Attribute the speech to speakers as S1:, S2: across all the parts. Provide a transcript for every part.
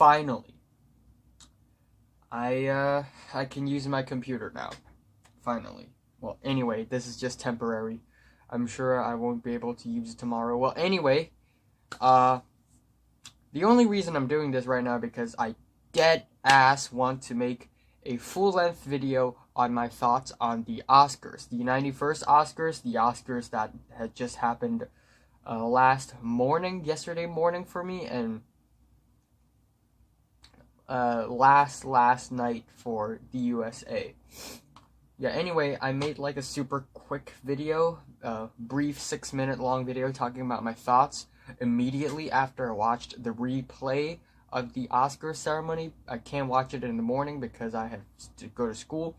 S1: finally, I can use my computer now. Finally. Well, anyway, this is just temporary. I'm sure I won't be able to use it tomorrow. Well, anyway, the only reason I'm doing this right now because I dead ass want to make a full-length video on my thoughts on the Oscars. The 91st Oscars, the Oscars that had just happened yesterday morning for me, and last night for the USA. Yeah, anyway, I made like a super quick video, brief 6-minute long video talking about my thoughts immediately after I watched the replay of the Oscar ceremony. I can't watch it in the morning because I have to go to school,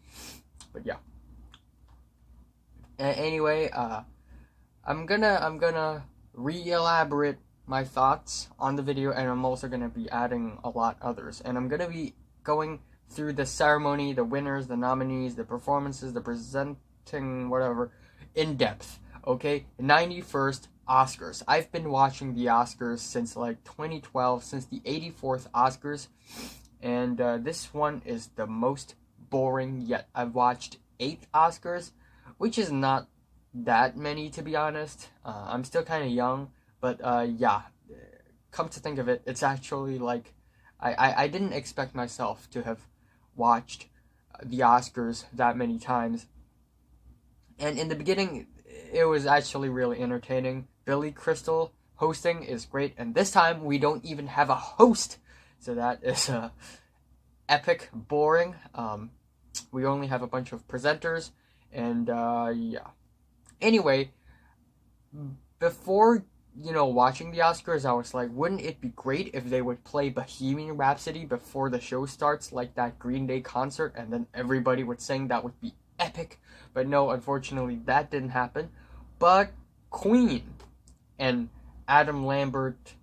S1: but yeah. Anyway, I'm gonna re-elaborate my thoughts on the video, and I'm also gonna be adding a lot others, and I'm gonna be going through the ceremony, the winners, the nominees, the performances, the presenting, whatever, in depth. Okay, 91st Oscars. I've been watching the Oscars since like 2012, since the 84th Oscars, and this one is the most boring yet. I've watched 8 Oscars, which is not that many, to be honest. I'm still kind of young, but yeah, come to think of it, it's actually like, I didn't expect myself to have watched the Oscars that many times, and in the beginning, it was actually really entertaining. Billy Crystal hosting is great, and this time we don't even have a host, so that is epic boring. We only have a bunch of presenters, and yeah. Anyway, before watching the Oscars, I was like, wouldn't it be great if they would play Bohemian Rhapsody before the show starts, like that Green Day concert, and then everybody would sing? That would be epic. But no, unfortunately, that didn't happen. But Queen and Adam Lambert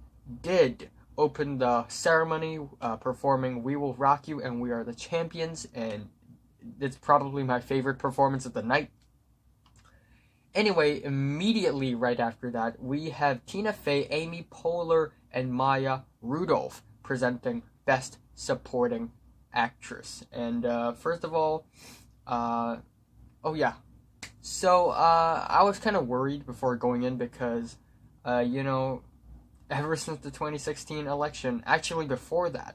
S1: did open the ceremony, performing "We Will Rock You" and "We Are the Champions," and it's probably my favorite performance of the night. Anyway, immediately right after that, we have Tina Fey, Amy Poehler, and Maya Rudolph presenting Best Supporting Actress. And first of all, oh yeah, so I was kind of worried before going in because, ever since the 2016 election, actually before that,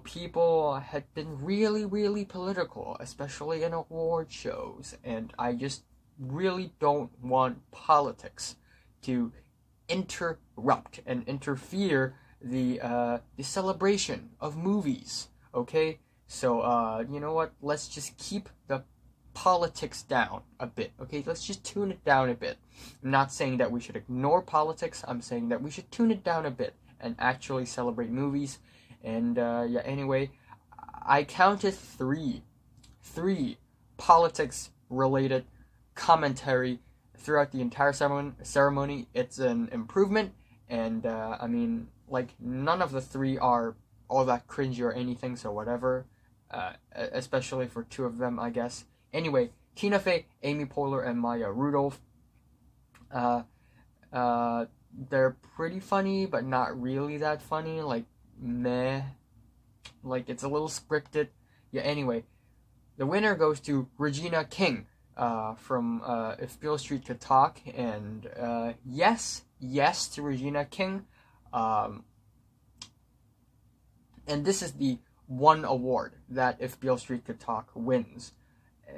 S1: people had been really, really political, especially in award shows, and I just really don't want politics to interrupt and interfere the celebration of movies, okay? So, you know what? Let's just keep the politics down a bit, okay? Let's just tune it down a bit. I'm not saying that we should ignore politics. I'm saying that we should tune it down a bit and actually celebrate movies. And yeah, anyway, I counted three politics-related commentary throughout the entire ceremony. It's an improvement, and I mean, like, none of the 3 are all that cringy or anything, so whatever, especially for 2 of them, I guess. Anyway, Tina Fey, Amy Poehler, and Maya Rudolph, they're pretty funny, but not really that funny, like, meh, like it's a little scripted. Yeah, anyway, the winner goes to Regina King from If Beale Street Could Talk, and yes to Regina King, and this is the one award that If Beale Street Could Talk wins.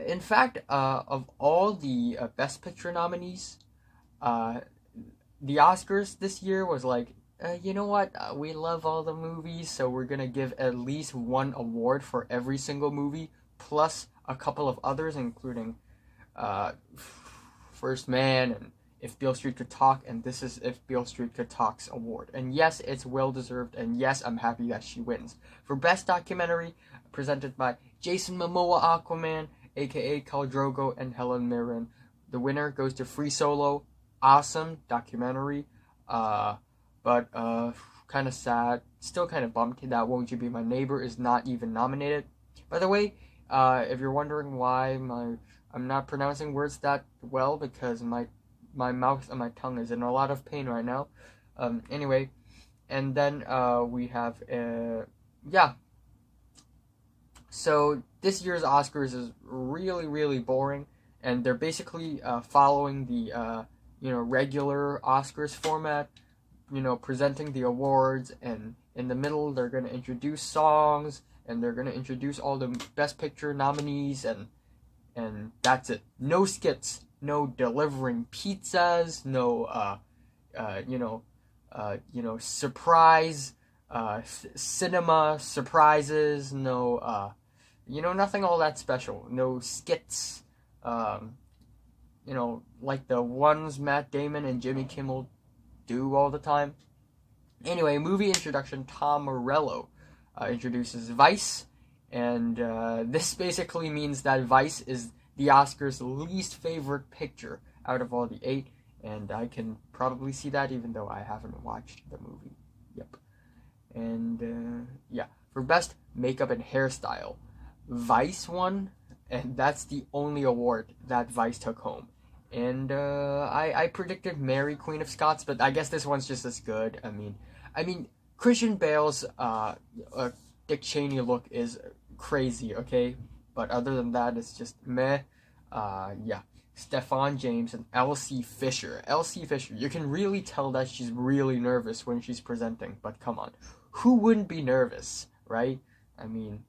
S1: In fact, of all the Best Picture nominees, the Oscars this year was like, you know what, we love all the movies, so we're gonna give at least 1 award for every single movie, plus a couple of others, including First Man and If Beale Street Could Talk, and this is If Beale Street Could Talk's award. And yes, it's well-deserved, and yes, I'm happy that she wins. For Best Documentary, presented by Jason Momoa Aquaman, aka Khal Drogo, and Helen Mirren, the winner goes to Free Solo. Awesome documentary, but kind of sad, still kind of bummed that Won't You Be My Neighbor is not even nominated. By the way, if you're wondering why I'm not pronouncing words that well, because my mouth and my tongue is in a lot of pain right now. Anyway, And then we have yeah. So this year's Oscars is really, really boring, and they're basically following the regular Oscars format. Presenting the awards, and in the middle they're gonna introduce songs, and they're gonna introduce all the Best Picture nominees, and that's it. No skits, no delivering pizzas, no surprise cinema surprises, no nothing all that special. No skits, like the ones Matt Damon and Jimmy Kimmel do all the time. Anyway, movie introduction. Tom Morello introduces Vice, and this basically means that Vice is the Oscars' least favorite picture out of all the 8, and I can probably see that even though I haven't watched the movie. Yep. And for Best Makeup and Hairstyle, Vice won, and that's the only award that Vice took home. And I predicted Mary, Queen of Scots, but I guess this one's just as good. I mean, Christian Bale's Dick Cheney look is crazy, okay? But other than that, it's just meh. Stefan James and Elsie Fisher. Elsie Fisher, you can really tell that she's really nervous when she's presenting, but come on. Who wouldn't be nervous, right? I mean,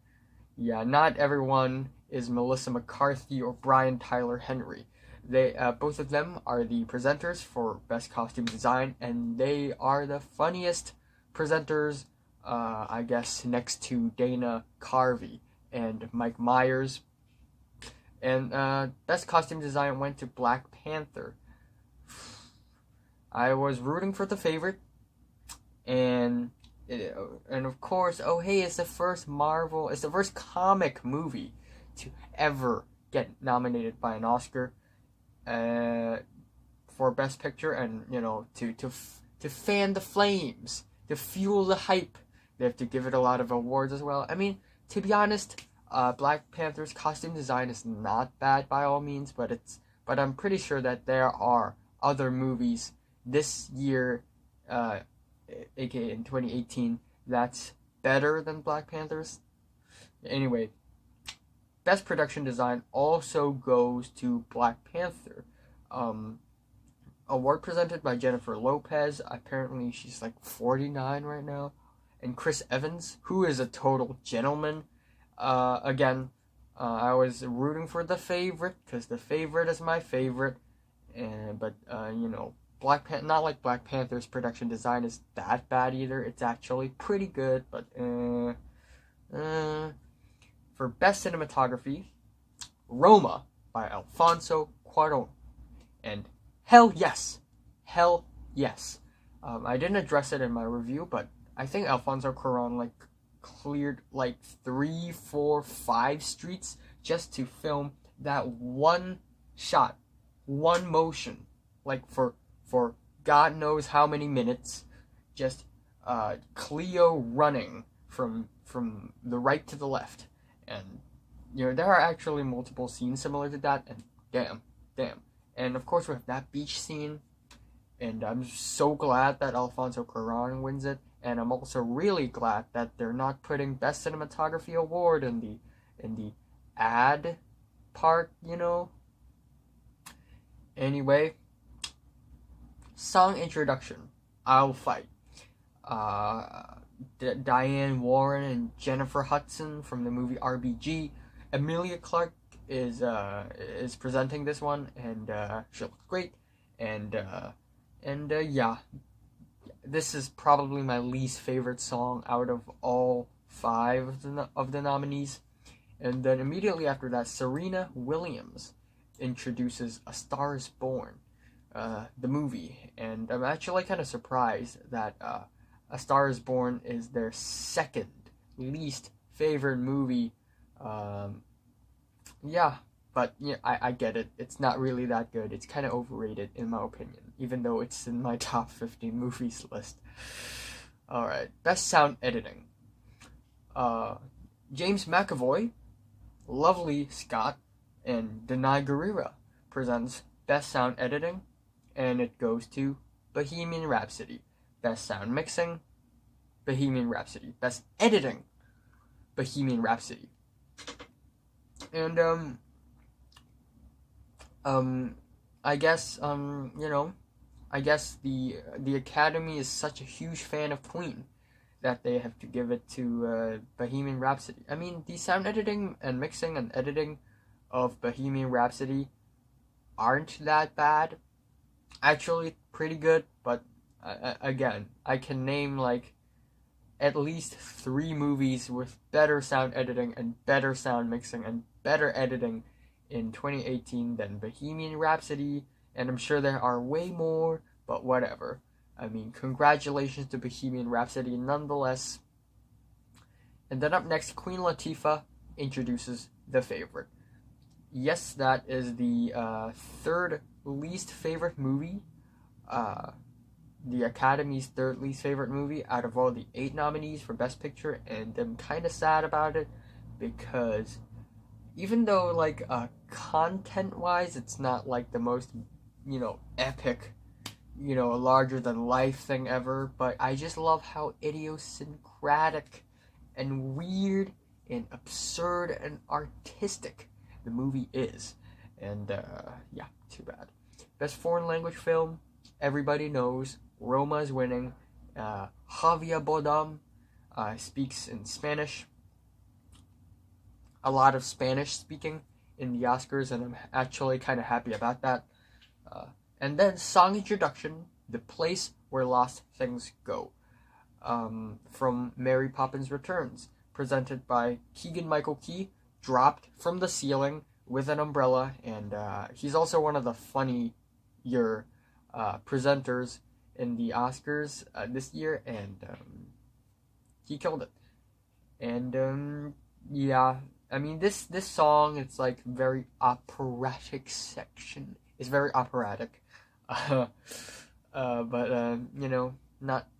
S1: not everyone is Melissa McCarthy or Brian Tyler Henry. They both of them are the presenters for Best Costume Design, and they are the funniest presenters, I guess, next to Dana Carvey and Mike Myers. And Best Costume Design went to Black Panther. I was rooting for the favorite, and of course, oh hey, it's the first comic movie to ever get nominated by an Oscar for Best Picture, and to fan the flames, to fuel the hype. They have to give it a lot of awards as well. I mean, to be honest, Black Panther's costume design is not bad by all means, but I'm pretty sure that there are other movies this year, aka in 2018, that's better than Black Panther's. Anyway, Best Production Design also goes to Black Panther. Award presented by Jennifer Lopez. Apparently she's like 49 right now. And Chris Evans, who is a total gentleman. Again, I was rooting for the favorite, because the favorite is my favorite. But not like Black Panther's production design is that bad either. It's actually pretty good, but for Best Cinematography, Roma by Alfonso Cuarón. And hell yes. I didn't address it in my review, but I think Alfonso Cuarón cleared 3, 4, 5 streets just to film that one shot, one motion, for God knows how many minutes, just Cleo running from the right to the left. And there are actually multiple scenes similar to that, and damn. And of course we have that beach scene, and I'm so glad that Alfonso Cuarón wins it. And I'm also really glad that they're not putting Best Cinematography award in the ad part, Anyway, song introduction, I'll Fight. Diane Warren and Jennifer Hudson from the movie RBG. Emilia Clarke is presenting this one, and she looks great. And this is probably my least favorite song out of all 5 of the nominees. And then immediately after that, Serena Williams introduces A Star Is Born, the movie. And I'm actually kind of surprised that A Star Is Born is their second least favorite movie. But I get it. It's not really that good. It's kind of overrated in my opinion, even though it's in my top 15 movies list. Alright, Best Sound Editing. James McAvoy, Lovely Scott, and Denai Guerrera presents Best Sound Editing, and it goes to Bohemian Rhapsody. Best Sound Mixing, Bohemian Rhapsody. Best editing, Bohemian Rhapsody. And I guess I guess the Academy is such a huge fan of Queen that they have to give it to Bohemian Rhapsody. I mean, the sound editing and mixing and editing of Bohemian Rhapsody aren't that bad. Actually, pretty good, but again, I can name like at least 3 movies with better sound editing and better sound mixing and better editing in 2018 than Bohemian Rhapsody, and I'm sure there are way more, but whatever. I mean, congratulations to Bohemian Rhapsody nonetheless. And then up next, Queen Latifah introduces The Favorite. Yes, that is the 3rd least favorite movie, the Academy's 3rd least favorite movie out of all the 8 nominees for Best Picture, and I'm kind of sad about it because even though, like, content-wise, it's not, like, the most, epic, larger-than-life thing ever, but I just love how idiosyncratic and weird and absurd and artistic the movie is. And, yeah, too bad. Best Foreign Language Film, everybody knows, Roma is winning. Javier Bardem speaks in Spanish. A lot of Spanish speaking in the Oscars, and I'm actually kind of happy about that. And then song introduction, The Place Where Lost Things Go, from Mary Poppins Returns, presented by Keegan-Michael Key, dropped from the ceiling with an umbrella, and he's also one of the funnier presenters in the Oscars this year, and he killed it. And yeah, I mean, this song, it's like very operatic section. It's very operatic, but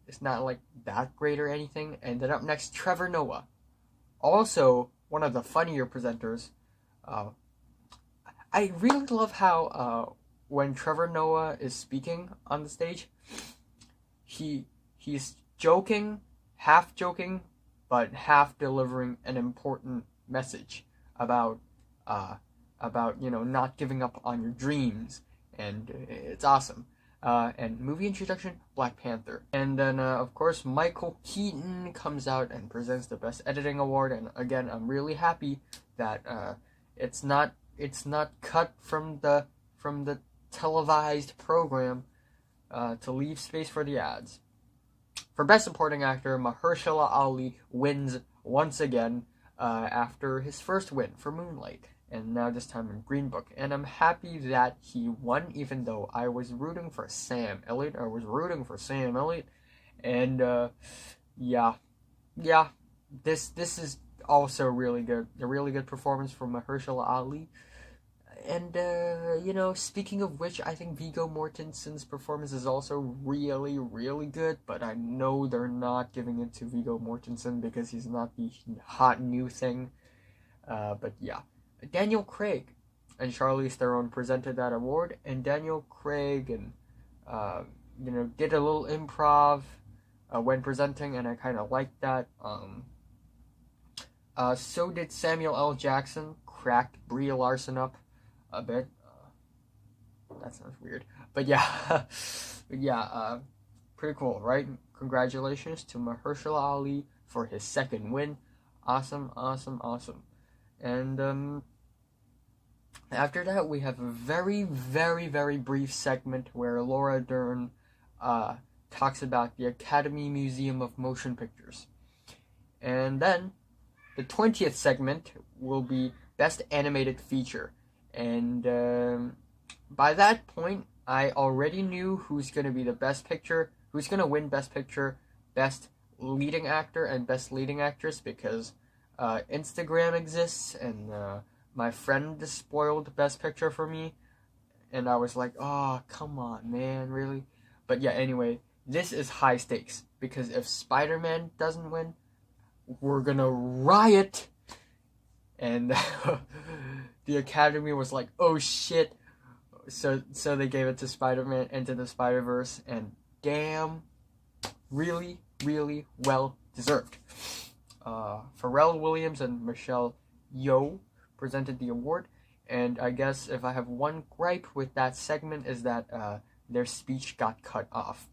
S1: it's not like that great or anything. And then up next, Trevor Noah, also one of the funnier presenters. I really love how when Trevor Noah is speaking on the stage, he's joking, half joking, but half delivering an important message about not giving up on your dreams, and it's awesome. And movie introduction, Black Panther, and then of course Michael Keaton comes out and presents the Best Editing Award. And again, I'm really happy that it's not cut from the televised program to leave space for the ads. For Best Supporting Actor, Mahershala Ali wins once again after his first win for Moonlight, and now this time in Green Book. And I'm happy that he won, even though I was rooting for Sam Elliott. And yeah, this is also really good. A really good performance from Mahershala Ali. And, speaking of which, I think Viggo Mortensen's performance is also really, really good, but I know they're not giving it to Viggo Mortensen because he's not the hot new thing. But yeah. Daniel Craig and Charlize Theron presented that award, and Daniel Craig did a little improv when presenting, and I kind of liked that. So did Samuel L. Jackson, cracked Brie Larson up a bit. That sounds weird, but yeah, pretty cool, right? Congratulations to Mahershala Ali for his 2nd win. Awesome. And after that, we have a very, very, very brief segment where Laura Dern talks about the Academy Museum of Motion Pictures. And then the 20th segment will be Best Animated Feature. And by that point, I already knew who's going to be the Best Picture, who's going to win Best Picture, Best Leading Actor, and Best Leading Actress, because Instagram exists, and my friend spoiled Best Picture for me, and I was like, oh, come on, man, really? But yeah, anyway, this is high stakes, because if Spider-Man doesn't win, we're gonna riot. And the Academy was like, oh shit. So they gave it to Spider-Man Into the Spider-Verse, and damn, really? really well deserved. Pharrell Williams and Michelle Yeoh presented the award, and I guess if I have one gripe with that segment is that their speech got cut off.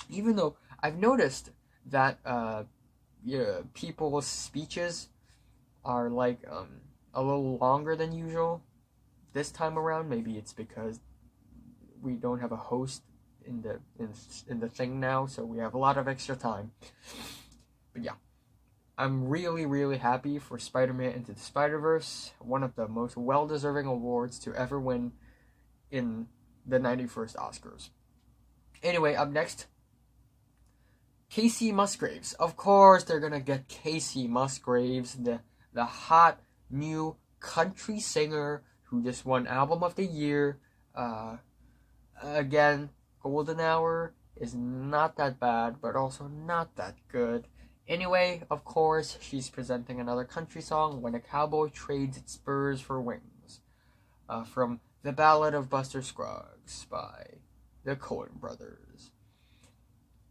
S1: Even though I've noticed that people's speeches are like a little longer than usual this time around. Maybe it's because we don't have a host in the thing now, so we have a lot of extra time. But yeah, I'm really happy for Spider-Man Into the Spider-Verse, one of the most well-deserving awards to ever win in the 91st Oscars. Anyway, up next, Casey Musgraves. Of course, they're gonna get Casey Musgraves, the hot new country singer who just won Album of the Year. Again, Golden Hour is not that bad, but also not that good. Anyway, of course, she's presenting another country song, When a Cowboy Trades Its Spurs for Wings, from The Ballad of Buster Scruggs by the Coen Brothers.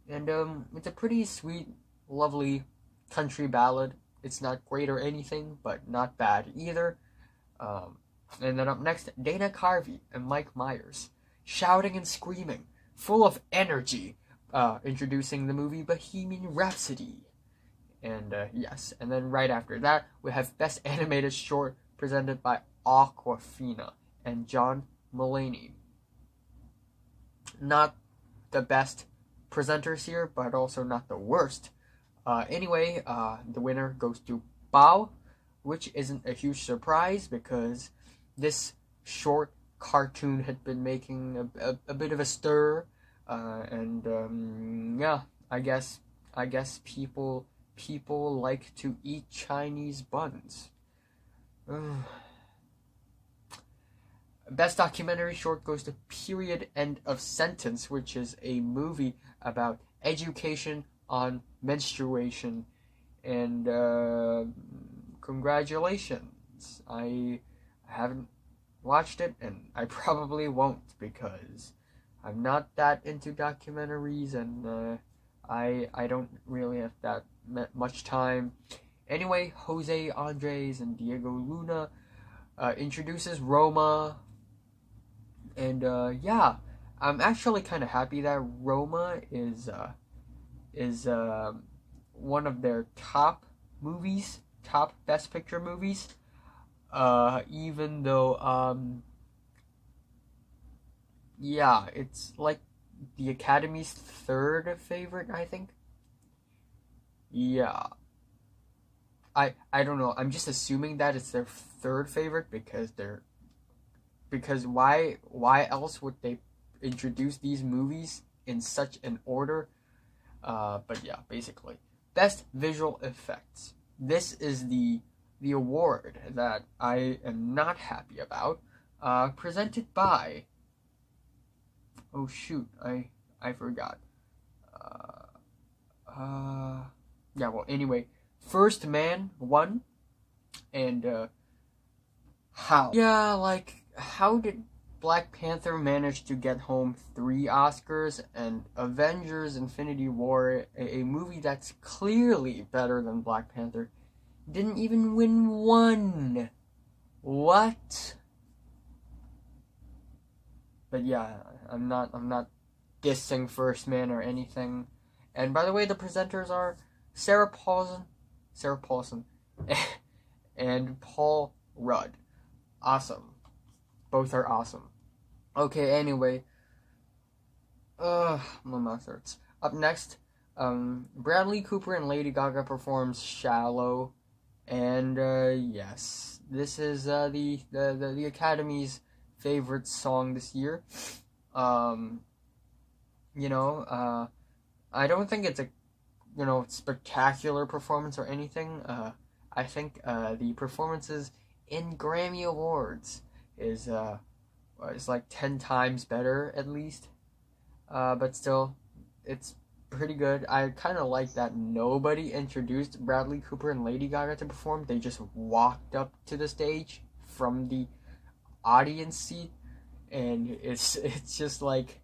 S1: And it's a pretty sweet, lovely country ballad. It's not great or anything, but not bad either. And then up next, Dana Carvey and Mike Myers, shouting and screaming, full of energy, introducing the movie Bohemian Rhapsody. And yes, and then right after that, we have Best Animated Short presented by Awkwafina and John Mulaney. Not the best presenters here, but also not the worst. Anyway, the winner goes to Bao, which isn't a huge surprise because this short cartoon had been making a bit of a stir, and yeah, I guess people like to eat Chinese buns. Best documentary short goes to Period End of Sentence, which is a movie about education on menstruation. And congratulations. I haven't watched it, and I probably won't because I'm not that into documentaries, and I don't really have that much time. Anyway, Jose Andres and Diego Luna introduces Roma, and yeah, I'm actually kind of happy that Roma is one of their top movies, top Best Picture movies. Even though yeah, it's like the Academy's third favorite, I think. Yeah. I don't know. I'm just assuming that it's their third favorite because why else would they introduce these movies in such an order? But yeah, basically. Best Visual Effects. This is the award that I am not happy about. Presented by, oh shoot, I forgot. Yeah, well, anyway, First Man won, and how? Yeah, like, how did Black Panther manage to get home 3 Oscars, and Avengers Infinity War, a movie that's clearly better than Black Panther, didn't even win 1? What? But yeah, I'm not dissing First Man or anything. And by the way, the presenters are Sarah Paulson, and Paul Rudd. Awesome. Both are awesome. Okay, anyway. My mouth hurts. Up next, Bradley Cooper and Lady Gaga performs Shallow. And, yes, this is, the Academy's favorite song this year. I don't think it's a, spectacular performance or anything. I think, the performances in Grammy Awards is like 10 times better, at least. But still, it's pretty good. I kind of like that nobody introduced Bradley Cooper and Lady Gaga to perform. They just walked up to the stage from the audience seat, and it's just like,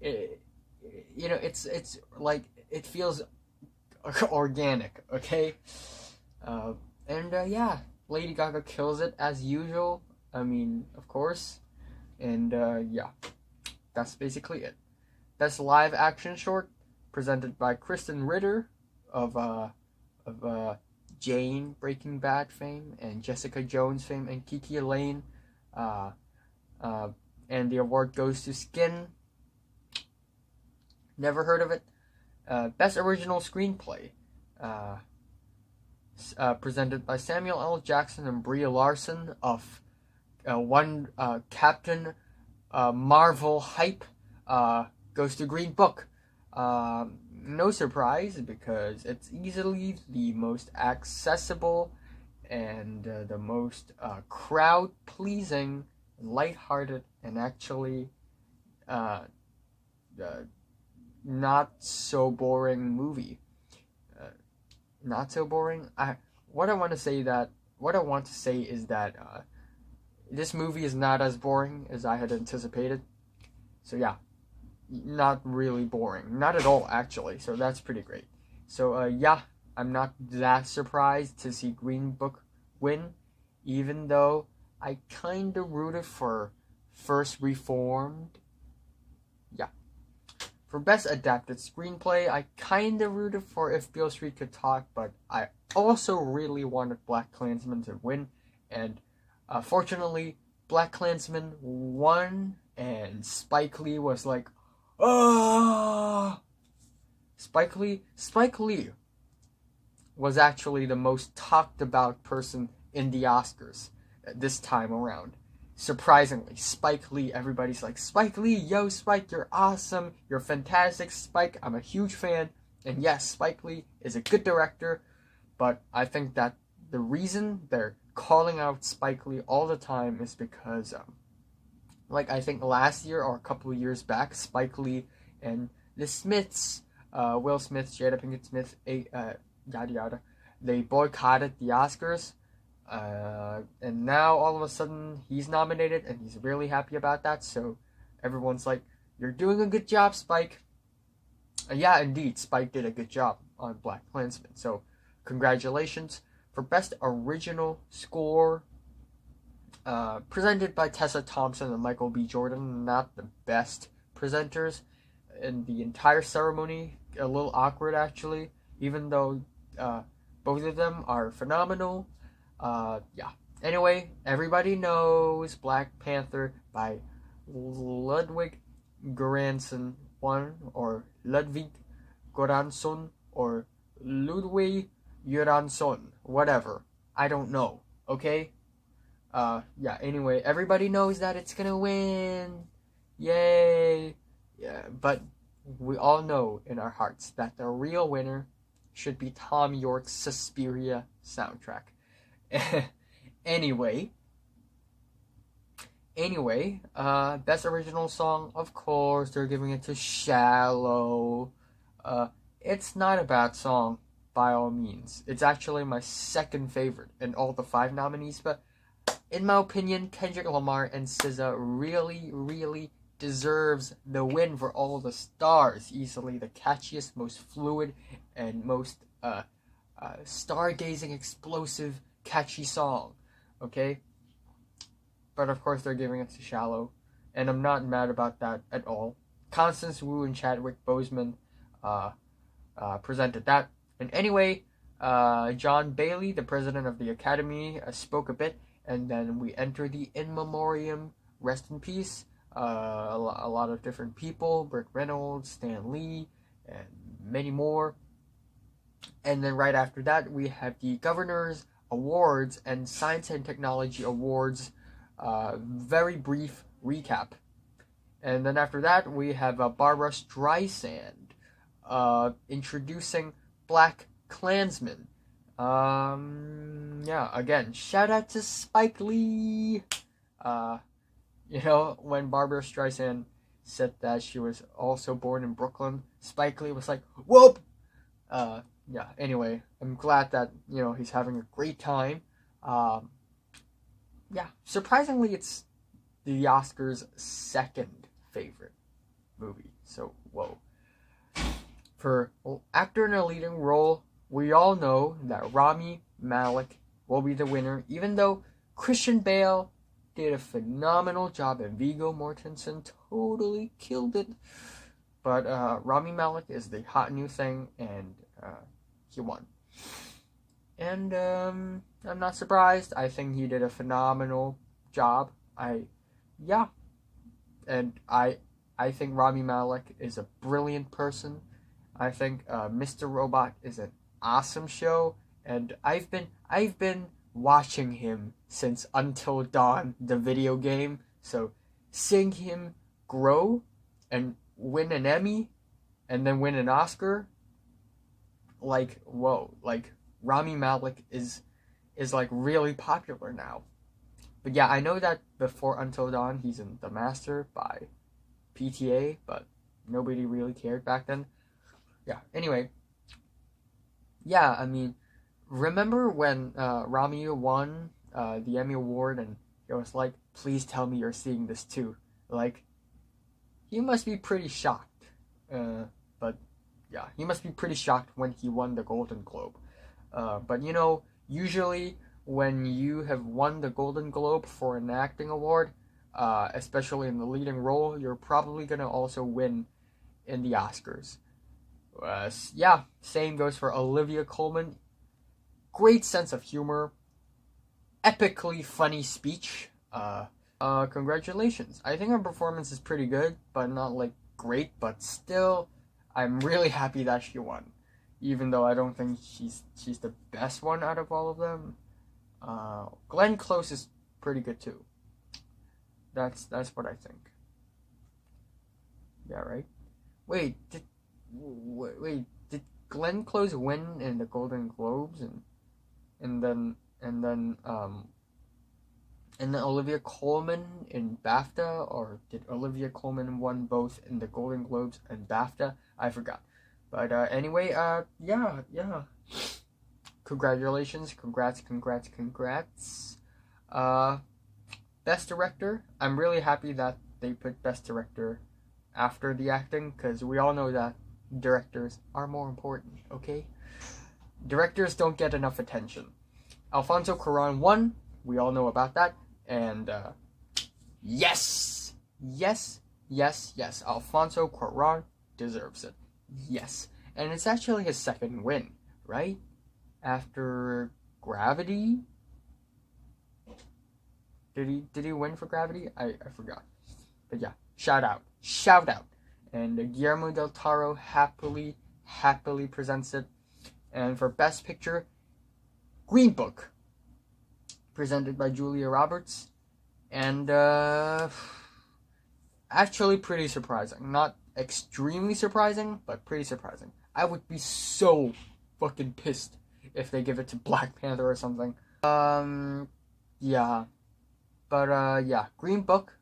S1: it's like, it feels organic, okay? Yeah, Lady Gaga kills it as usual. I mean, of course. And yeah, that's basically it. Best live action short, presented by Kristen Ritter of Jane Breaking Bad fame and Jessica Jones fame and Kiki Elaine. Uh, and the award goes to Skin. Never heard of it. Best original screenplay, presented by Samuel L. Jackson and Brie Larson of Captain Marvel hype. Goes to Green Book. No surprise, because it's easily the most accessible and the most crowd-pleasing, lighthearted, and actually not so boring movie. Not so boring. What I want to say is that this movie is not as boring as I had anticipated. So yeah, not really boring, not at all actually. So that's pretty great. So yeah, I'm not that surprised to see Green Book win, even though I kind of rooted for First Reformed. Yeah. For Best Adapted Screenplay, I kind of rooted for If Beale Street Could Talk, but I also really wanted BlacKkKlansman to win, and fortunately, BlacKkKlansman won, and Spike Lee was like, "Ah!" Spike Lee was actually the most talked about person in the Oscars this time around. Surprisingly, Spike Lee, everybody's like, Spike Lee, yo, Spike, you're awesome, you're fantastic, Spike, I'm a huge fan. And yes, Spike Lee is a good director, but I think that the reason they're calling out Spike Lee all the time is because, I think last year or a couple of years back, Spike Lee and the Smiths, Will Smith, Jada Pinkett Smith, yada yada, they boycotted the Oscars. And now all of a sudden he's nominated and he's really happy about that. So everyone's like, "You're doing a good job, Spike." Yeah, indeed, Spike did a good job on BlacKkKlansman. So congratulations. For Best Original Score, presented by Tessa Thompson and Michael B. Jordan. Not the best presenters in the entire ceremony. A little awkward actually, even though both of them are phenomenal. Yeah. Anyway, everybody knows Black Panther by Ludwig Göransson, or Ludwig Göransson, or Ludwig Göransson, whatever. I don't know. Okay. Yeah. Anyway, everybody knows that it's gonna win. Yay. Yeah. But we all know in our hearts that the real winner should be Tom York's Suspiria soundtrack. Anyway, Best Original Song, of course, they're giving it to Shallow. It's not a bad song, by all means. It's actually my second favorite in all the 5 nominees, but in my opinion, Kendrick Lamar and SZA really, really deserves the win for all the stars. Easily the catchiest, most fluid, and most stargazing, explosive, catchy song, okay? But of course they're giving it to Shallow, and I'm not mad about that at all. Constance Wu and Chadwick Boseman presented that. And anyway, John Bailey, the president of the Academy, spoke a bit, and then we enter the in memoriam, rest in peace. A lot of different people, Burt Reynolds, Stan Lee, and many more. And then right after that, we have the Governor's Awards and Science and Technology Awards, very brief recap. And then after that, we have Barbra Streisand introducing BlacKkKlansman. Yeah, again, shout out to Spike Lee. When Barbra Streisand said that she was also born in Brooklyn, Spike Lee was like, "Whoop!" Yeah, anyway, I'm glad that, he's having a great time. Yeah, surprisingly, it's the Oscars' second favorite movie, so whoa. for actor in a leading role, we all know that Rami Malek will be the winner, even though Christian Bale did a phenomenal job and Viggo Mortensen totally killed it. But Rami Malek is the hot new thing, and he won. And I'm not surprised. I think he did a phenomenal job. I think Rami Malek is a brilliant person. I think Mr. Robot is an awesome show, and I've been watching him since Until Dawn, the video game. So seeing him grow and win an Emmy and then win an Oscar, like, whoa, like Rami Malek is like really popular now. But yeah, I know that before Until Dawn he's in The Master by PTA, but nobody really cared back then. Yeah, anyway. Yeah, I mean, remember when Rami won the Emmy Award and it was like, please tell me you're seeing this too. Like, he must be pretty shocked. But yeah, he must be pretty shocked when he won the Golden Globe. But you know, usually when you have won the Golden Globe for an acting award, especially in the leading role, you're probably gonna also win in the Oscars. Yeah, same goes for Olivia Colman. Great sense of humor, epically funny speech. Congratulations. I think her performance is pretty good, but not like great, but still, I'm really happy that she won. Even though I don't think she's the best one out of all of them. Glenn Close is pretty good too. That's what I think. Yeah, right? Wait, did Glenn Close win in the Golden Globes and then Olivia Colman in BAFTA, or did Olivia Colman won both in the Golden Globes and BAFTA? I forgot. But anyway, yeah. Congratulations, congrats. Best Director, I'm really happy that they put Best Director after the acting, because we all know that directors are more important, okay? Directors don't get enough attention. Alfonso Cuarón won, we all know about that, and yes, Alfonso Cuarón deserves it. Yes, and it's actually his second win, right? After Gravity? Did he win for Gravity? I forgot. But yeah, shout out. And Guillermo del Toro happily presents it. And for Best Picture, Green Book, presented by Julia Roberts. And actually pretty surprising. Not extremely surprising, but pretty surprising. I would be so fucking pissed if they give it to Black Panther or something. Yeah. But yeah, Green Book.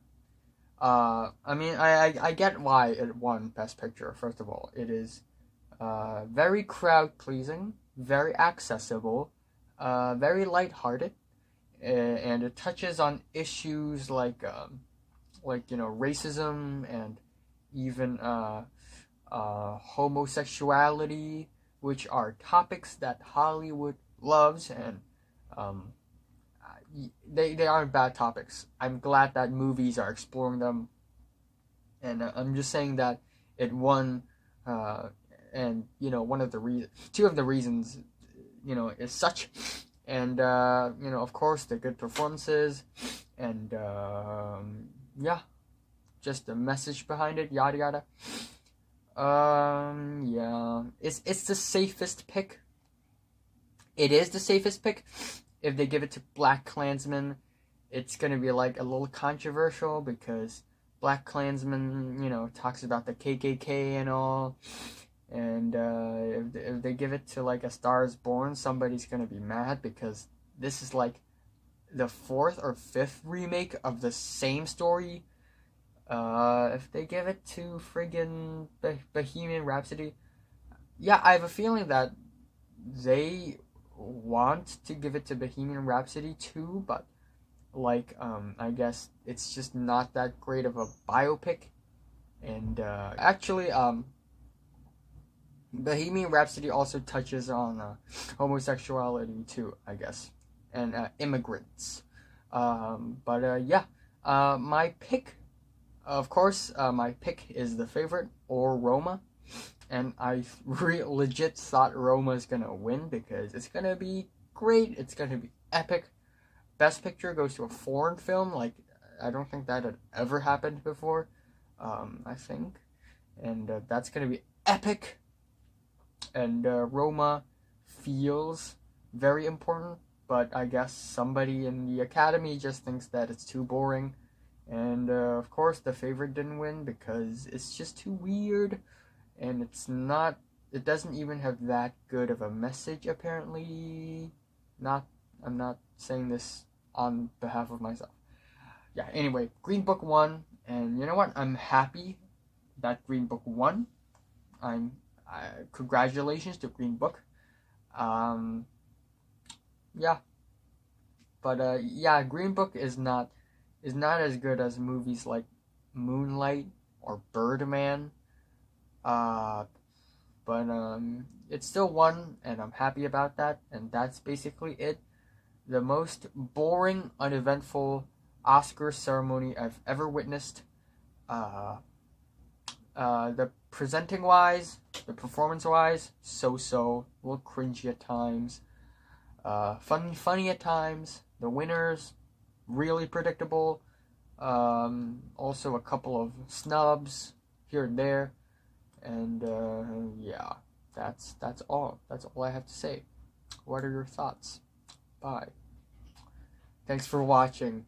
S1: I mean, I get why it won Best Picture. First of all, it is very crowd pleasing, very accessible, very lighthearted, and it touches on issues like racism and even homosexuality, which are topics that Hollywood loves, and they aren't bad topics. I'm glad that movies are exploring them, and I'm just saying that it won, and one of the two of the reasons, is such, and of course the good performances, and yeah, just the message behind it, yada yada. Yeah, it's the safest pick. It is the safest pick. If they give it to BlacKkKlansman, it's gonna be like a little controversial, because BlacKkKlansman, talks about the KKK and all. And if they give it to like A Star Is Born, somebody's gonna be mad, because this is like the 4th or 5th remake of the same story. If they give it to friggin' Bohemian Rhapsody, yeah, I have a feeling that they want to give it to Bohemian Rhapsody too, but like I guess it's just not that great of a biopic. And actually Bohemian Rhapsody also touches on homosexuality too, I guess, and immigrants. Yeah, my pick, of course, my pick is the favorite, or Roma, and I legit thought Roma is gonna win because it's gonna be great. It's gonna be epic. Best Picture goes to a foreign film. Like, I don't think that had ever happened before. I think, and that's gonna be epic. And Roma feels very important, but I guess somebody in the Academy just thinks that it's too boring. And of course, the favorite didn't win because it's just too weird, and it doesn't even have that good of a message, apparently. I'm not saying this on behalf of myself. Yeah, anyway, Green Book won, and you know what? I'm happy that Green Book won. Congratulations to Green Book. Um, yeah, but yeah, Green Book is not as good as movies like Moonlight or Birdman. Uh, but it still won, and I'm happy about that. And that's basically it. The most boring, uneventful Oscar ceremony I've ever witnessed. The presenting wise, the performance wise, so, a little cringy at times. Funny at times. The winners, really predictable. Also a couple of snubs here and there. And yeah, that's all. That's all I have to say. What are your thoughts? Bye. Thanks for watching.